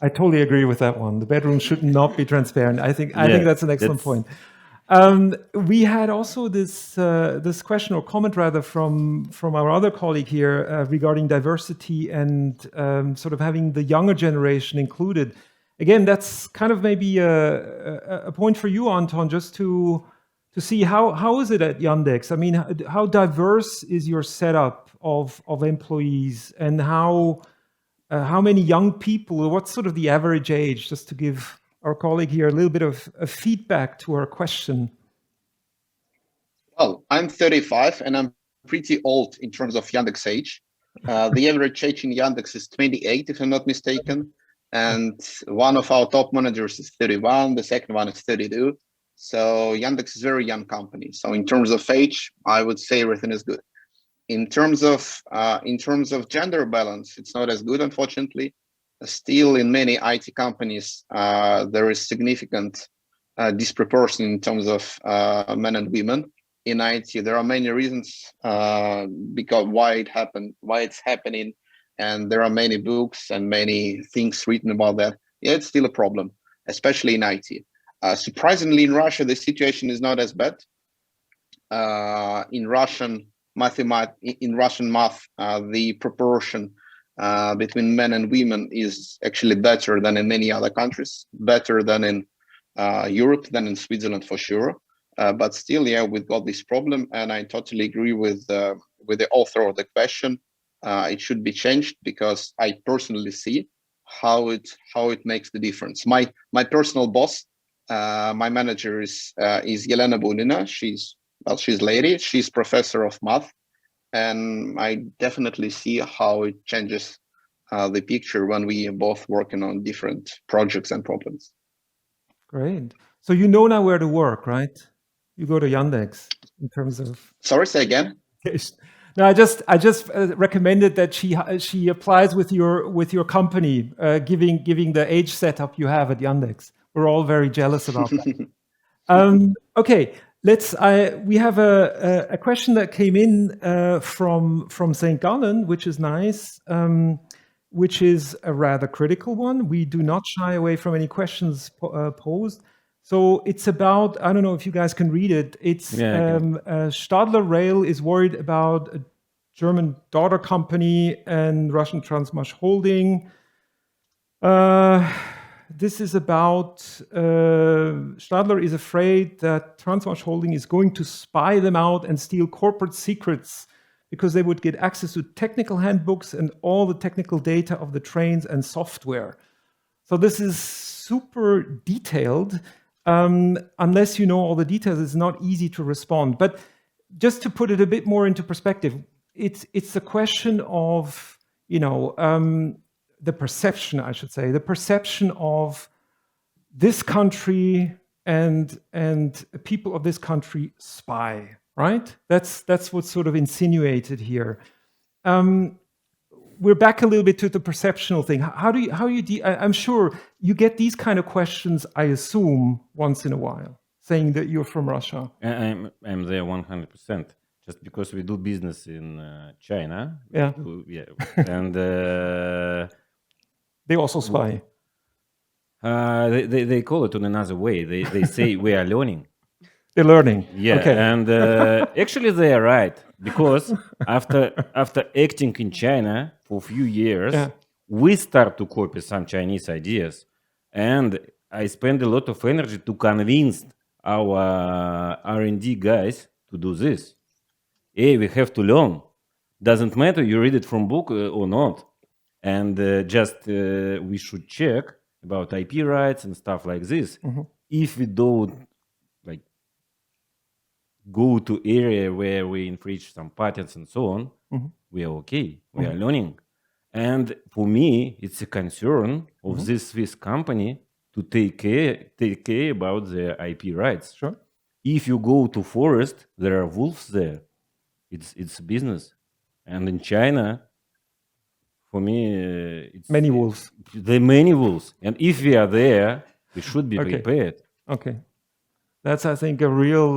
I totally agree with that one. The bedroom should not be transparent. I think that's an excellent point. We had also this question or comment rather from our other colleague here regarding diversity and sort of having the younger generation included. Again, that's kind of maybe a point for you, Anton, just to see how is it at Yandex? I mean, how diverse is your setup of employees, and how many young people, or what's sort of the average age, just to give our colleague here a little bit of feedback to our question? Well, I'm 35 and I'm pretty old in terms of Yandex age. The average age in Yandex is 28, if I'm not mistaken. And one of our top managers is 31, the second one is 32. So Yandex is a very young company. So in terms of age, I would say everything is good. In terms of gender balance, it's not as good, unfortunately. Still, in many IT companies, there is significant disproportion in terms of men and women in IT. There are many reasons because why it's happening, and there are many books and many things written about that. Yeah, it's still a problem, especially in IT. Surprisingly, in Russia, the situation is not as bad. In Russian math, the proportion between men and women is actually better than in many other countries, better than in Europe, than in Switzerland for sure. But still, yeah, we've got this problem, and I totally agree with the author of the question. It should be changed because I personally see how it makes the difference. My personal boss, my manager is Yelena Bunina. She's lady. She's professor of math, and I definitely see how it changes the picture when we are both working on different projects and problems. Great. So you know now where to work, right? You go to Yandex in terms of. Sorry, say again. No, I just recommended that she applies with your company, giving the age setup you have at Yandex. We're all very jealous about that. Okay, we have a question that came in from St. Gallen, which is nice, which is a rather critical one. We do not shy away from any questions posed. So it's about, I don't know if you guys can read it. It's Stadler Rail is worried about a German daughter company and Russian Transmash Holding. This is about Stadler is afraid that Transmash Holding is going to spy them out and steal corporate secrets because they would get access to technical handbooks and all the technical data of the trains and software. So this is super detailed. Unless you know all the details, it's not easy to respond. But just to put it a bit more into perspective, it's a question of, the perception, I should say, the perception of this country and people of this country spy, right? That's what's sort of insinuated here. we're back a little bit to the perceptional thing. I'm sure you get these kind of questions, I assume, once in a while, saying that you're from Russia. I'm there 100%. Just because we do business in China. Yeah. And they also spy. They call it in another way. They say we are learning. They're learning. Yeah, Okay. and actually they are right, because after acting in China for a few years, we start to copy some Chinese ideas, and I spend a lot of energy to convince our R&D guys to do this. Hey, we have to learn. Doesn't matter you read it from book or not, and we should check about IP rights and stuff like this. If we don't go to area where we infringe some patents and so on, we are okay. We are learning. And for me, it's a concern of this Swiss company to take care about their IP rights. Sure. If you go to forest, there are wolves there. It's business. And in China, for me, it's many wolves. There are many wolves. And if we are there, we should be prepared. Okay. That's, I think, a real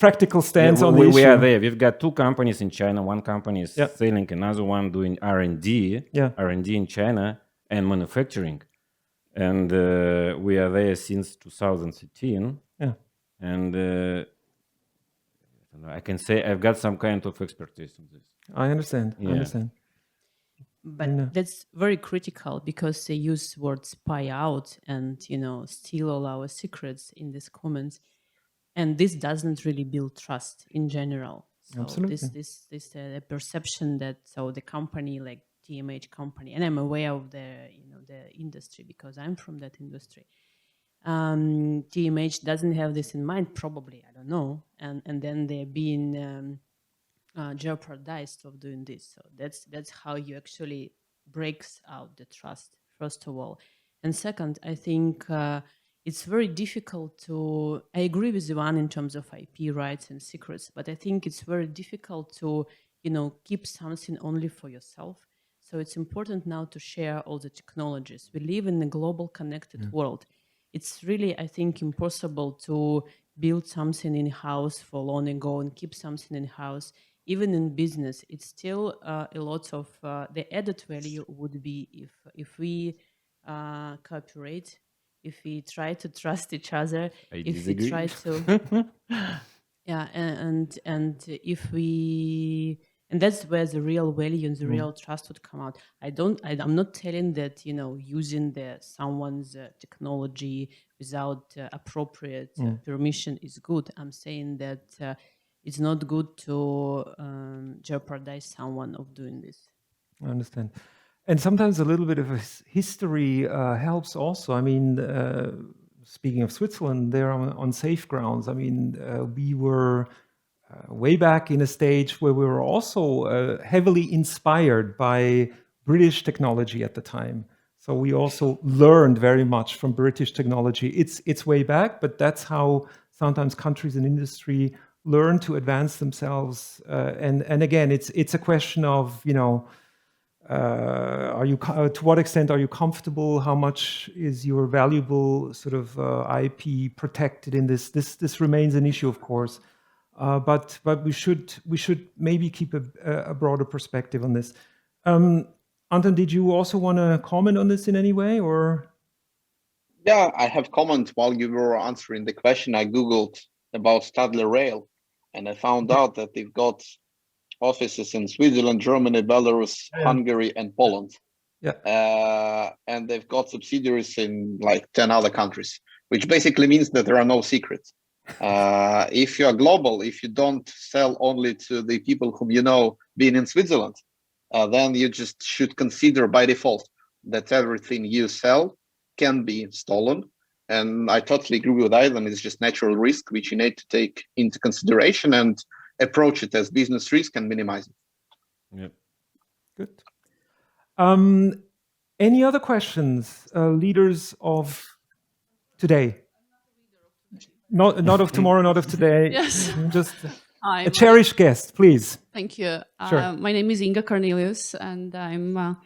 practical stance on the issue. We are there. We've got two companies in China. One company is selling, another one doing R&D, R&D in China, and manufacturing. And we are there since 2013. Yeah. And I can say I've got some kind of expertise in this. I understand. I understand. But that's very critical, because they use word spy out and, steal all our secrets in these comments. And this doesn't really build trust in general. So Absolutely. this perception that, the company like TMH company, and I'm aware of the industry because I'm from that industry. TMH doesn't have this in mind, probably, I don't know. And then they're being jeopardized of doing this. So that's how you actually breaks out the trust, first of all. And second, I think it's very difficult to, I agree with Ivan in terms of IP rights and secrets, but I think it's very difficult to, keep something only for yourself. So it's important now to share all the technologies. We live in a global connected world. It's really, I think, impossible to build something in-house for long ago and keep something in-house. Even in business, it's still a lot of the added value would be if we cooperate, if we try to trust each other, if we try to, and if we, and that's where the real value and the real trust would come out. I'm not telling that using someone's technology without appropriate permission is good. I'm saying that. It's not good to jeopardize someone of doing this. I understand. And sometimes a little bit of history helps also. I mean, speaking of Switzerland, they're on safe grounds. I mean, we were way back in a stage where we were also heavily inspired by British technology at the time. So we also learned very much from British technology. It's way back, but that's how sometimes countries and industry learn to advance themselves, and again, it's a question of are you to what extent are you comfortable? How much is your valuable sort of IP protected in this? This remains an issue, of course, but we should maybe keep a broader perspective on this. Anton, did you also want to comment on this in any way, or? Yeah, I have comment while you were answering the question. I googled about Stadler Rail. And I found out that they've got offices in Switzerland, Germany, Belarus, Hungary, and Poland. And they've got subsidiaries in like 10 other countries, which basically means that there are no secrets. If you are global, if you don't sell only to the people whom being in Switzerland, then you just should consider by default that everything you sell can be stolen. And I totally agree with Ivan. It's just natural risk, which you need to take into consideration and approach it as business risk and minimize it. Yep. Good. Any other questions, leaders of today? Not of tomorrow, not of today. Yes. Just Hi, A cherished guest, please. thank you. Sure. My name is Inga Cornelius, and I'm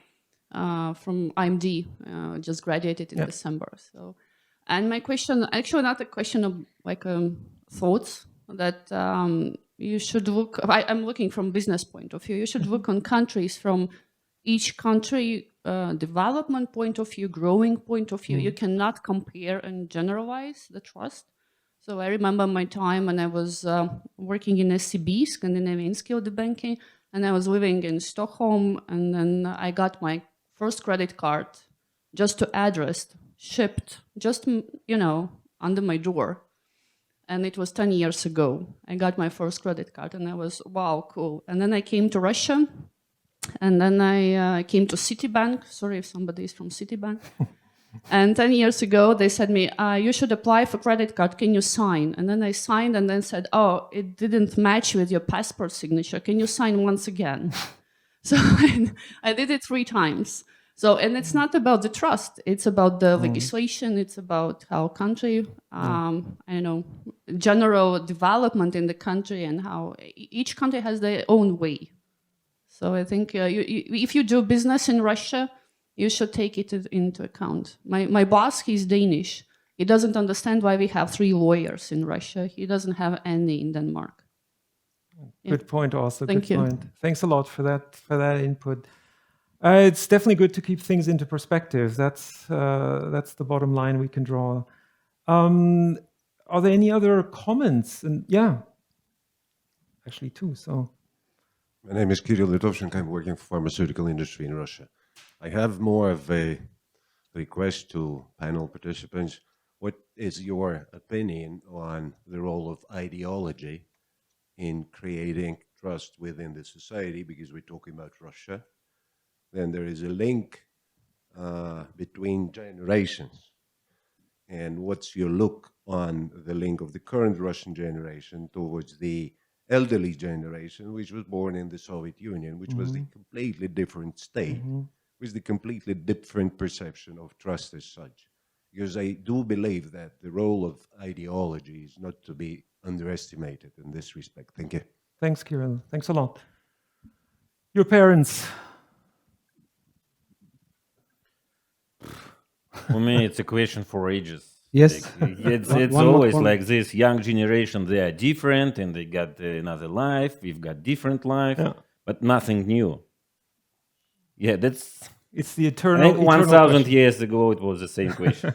from IMD. Just graduated in December. So, and my question, actually, not a question of like thoughts that you should look. I'm looking from business point of view. You should look on countries from each country development point of view, growing point of view. You cannot compare and generalize the trust. So I remember my time when I was working in SCB, Scandinavian Skilled Banking, and I was living in Stockholm, and then I got my first credit card just to address, shipped, just, under my door. And it was 10 years ago. I got my first credit card, and I was, wow, cool. And then I came to Russia, and then I came to Citibank. Sorry if somebody is from Citibank. And 10 years ago, they said me, you should apply for credit card. Can you sign? And then I signed and then said, oh, it didn't match with your passport signature. Can you sign once again? So I did it 3 times. So, and it's not about the trust. It's about the legislation. It's about how country, general development in the country and how each country has their own way. So I think if you do business in Russia, you should take it into account. My boss, he's Danish. He doesn't understand why we have 3 lawyers in Russia. He doesn't have any in Denmark. Good point also. Thank Good you. point. Thanks a lot for that input. It's definitely good to keep things into perspective. That's the bottom line we can draw. Are there any other comments? And yeah, actually 2. So my name is Kirill Litovchenko. I'm working for pharmaceutical industry in Russia. I have more of a request to panel participants. What is your opinion on the role of ideology in creating trust within the society? Because we're talking about Russia. Then there is a link between generations. And what's your look on the link of the current Russian generation towards the elderly generation, which was born in the Soviet Union, which was a completely different state, with the completely different perception of trust as such? Because I do believe that the role of ideology is not to be underestimated in this respect. Thank you. thanks, Kirill. Thanks a lot. Your parents. For me, it's a question for ages. Yes. It's One more always point. like this. Young generation, they are different and they got another life. We've got different life, but nothing new. Yeah, that's... It's the I eternal. think 1,000 years ago, it was the same question.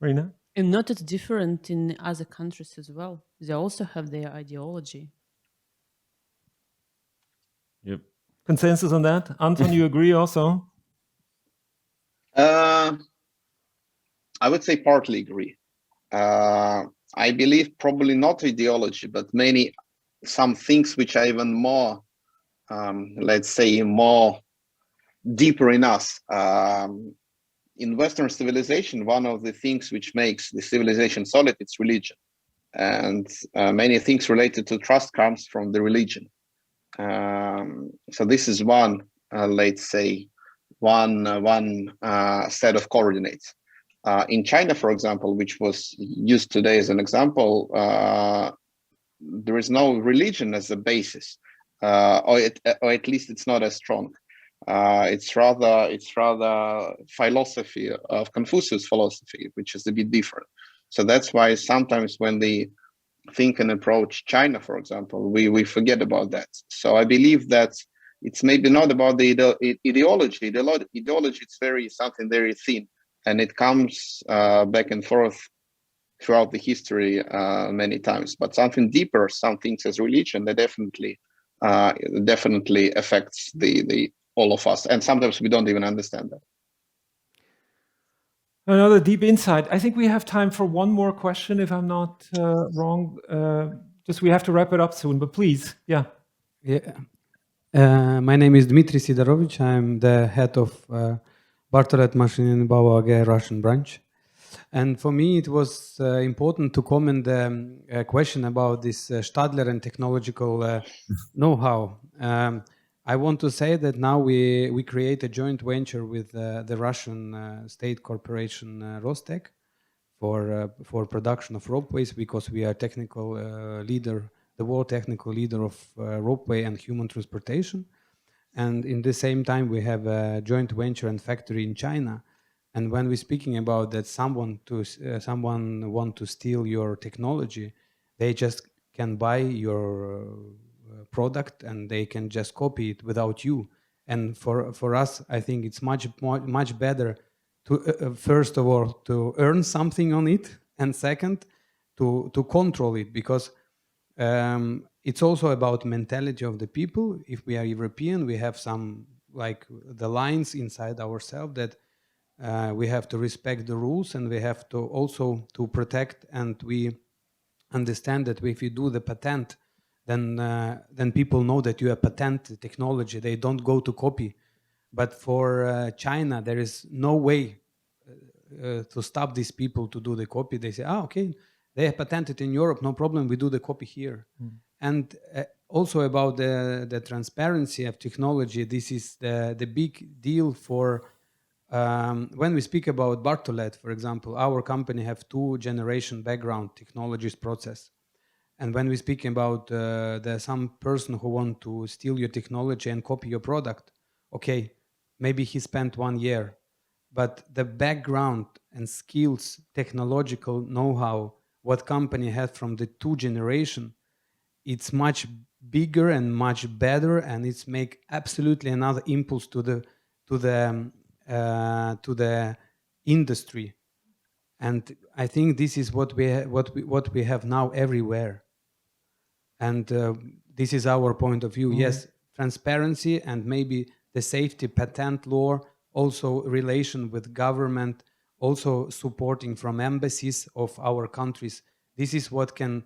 Marina? And not as different in other countries as well. They also have their ideology. Yep. Consensus on that? Anton, you agree also? I would say partly agree. I believe probably not ideology, but some things which are even more, let's say, more deeper in us. In Western civilization, one of the things which makes the civilization solid, it's religion. And many things related to trust comes from the religion. So this is one, let's say, one set of coordinates. In China, for example, which was used today as an example, there is no religion as a basis, or at least it's not as strong. It's rather philosophy of Confucius philosophy, which is a bit different. So that's why sometimes when they think and approach China, for example, we forget about that. So I believe that it's maybe not about the ideology. Ideology is something very thin, and it comes back and forth throughout the history many times. But something deeper, some things as religion, that definitely affects the all of us, and sometimes we don't even understand that. Another deep insight. I think we have time for one more question, if I'm not wrong. Just we have to wrap it up soon, but please, yeah. My name is Dmitry Sidorovich. I'm the head of Bartolet Mashininbau AG Russian branch. And for me, it was important to comment the question about this Stadler and technological know-how. I want to say that now we create a joint venture with the Russian state corporation Rostec for production of ropeways, because we are technical leader the world technical leader of ropeway and human transportation. And in the same time, we have a joint venture and factory in China. And when we're speaking about that someone want to steal your technology, they just can buy your product and they can just copy it without you. And for us, I think it's much better to first of all to earn something on it, and second to control it, because it's also about mentality of the people. If we are European, we have some like the lines inside ourselves that we have to respect the rules, and we have to also to protect, and we understand that if you do the patent, then people know that you have patent the technology. They don't go to copy. But for China, there is no way to stop these people to do the copy. They say, okay, they have patented in Europe, no problem, we do the copy here. And also about the transparency of technology, this is the big deal for when we speak about Bartolet, for example. Our company have 2 generation background technologies process. And when we speak about some person who want to steal your technology and copy your product, okay, maybe he spent 1 year, but the background and skills, technological know-how, what company had from the 2 generation, it's much bigger and much better, and it's make absolutely another impulse to the industry. And I think this is what we have now everywhere. And this is our point of view. Yes, transparency and maybe the safety patent law, also relation with government, also supporting from embassies of our countries. This is what can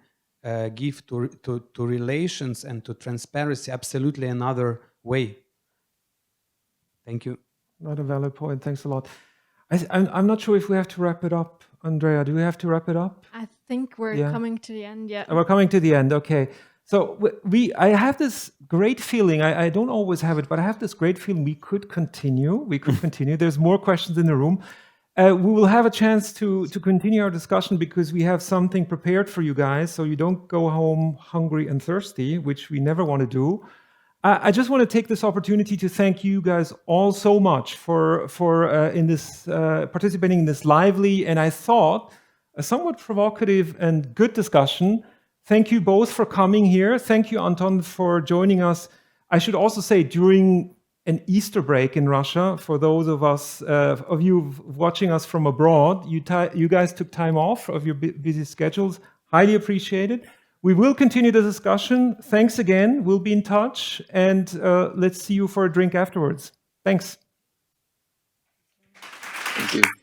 give to relations and to transparency absolutely another way. Thank you. Not a valid point. Thanks a lot. I'm not sure if we have to wrap it up. Andrea, do we have to wrap it up? I think we're coming to the end, yeah. We're coming to the end, okay. So I have this great feeling, I don't always have it, but I have this great feeling we could continue. There's more questions in the room. We will have a chance to continue our discussion because we have something prepared for you guys, so you don't go home hungry and thirsty, which we never want to do. I just want to take this opportunity to thank you guys all so much for in this participating in this lively and I thought a somewhat provocative and good discussion. Thank you both for coming here. Thank you, Anton, for joining us. I should also say during an Easter break in Russia, for those of you watching us from abroad, you guys took time off of your busy schedules. Highly appreciated. We will continue the discussion. Thanks again. We'll be in touch, and let's see you for a drink afterwards. Thanks. Thank you.